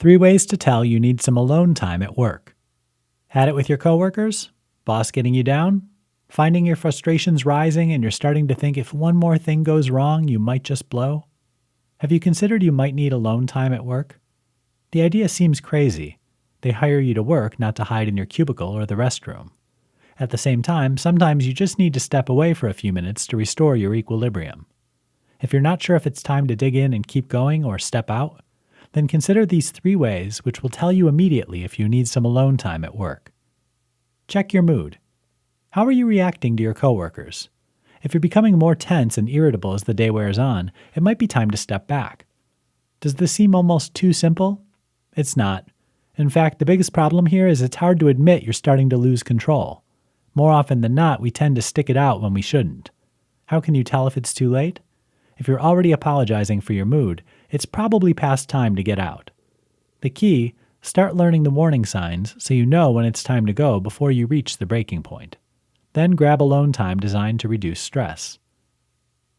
3 ways to tell you need some alone time at work. Had it with your coworkers? Boss getting you down? Finding your frustrations rising and you're starting to think if one more thing goes wrong, you might just blow? Have you considered you might need alone time at work? The idea seems crazy. They hire you to work, not to hide in your cubicle or the restroom. At the same time, sometimes you just need to step away for a few minutes to restore your equilibrium. If you're not sure if it's time to dig in and keep going or step out, then consider these 3 ways which will tell you immediately if you need some alone time at work. Check your mood. How are you reacting to your coworkers? If you're becoming more tense and irritable as the day wears on, it might be time to step back. Does this seem almost too simple? It's not. In fact, the biggest problem here is it's hard to admit you're starting to lose control. More often than not, we tend to stick it out when we shouldn't. How can you tell if it's too late? If you're already apologizing for your mood, it's probably past time to get out. The key, start learning the warning signs so you know when it's time to go before you reach the breaking point. Then grab alone time designed to reduce stress.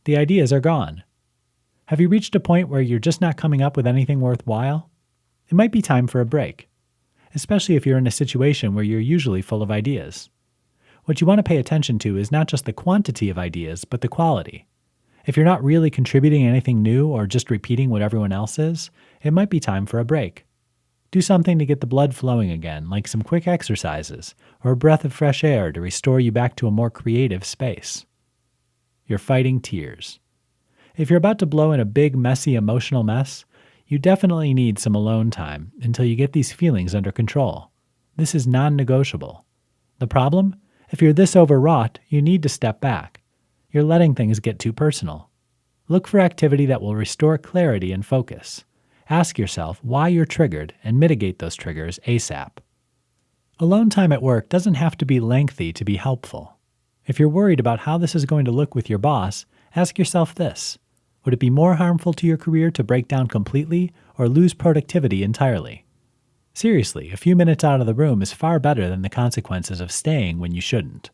The ideas are gone. Have you reached a point where you're just not coming up with anything worthwhile? It might be time for a break, especially if you're in a situation where you're usually full of ideas. What you want to pay attention to is not just the quantity of ideas, but the quality. If you're not really contributing anything new or just repeating what everyone else is, it might be time for a break. Do something to get the blood flowing again, like some quick exercises or a breath of fresh air to restore you back to a more creative space. You're fighting tears. If you're about to blow in a big, messy, emotional mess, you definitely need some alone time until you get these feelings under control. This is non-negotiable. The problem? If you're this overwrought, you need to step back. You're letting things get too personal. Look for activity that will restore clarity and focus. Ask yourself why you're triggered and mitigate those triggers ASAP. Alone time at work doesn't have to be lengthy to be helpful. If you're worried about how this is going to look with your boss, ask yourself this: would it be more harmful to your career to break down completely or lose productivity entirely? Seriously, a few minutes out of the room is far better than the consequences of staying when you shouldn't.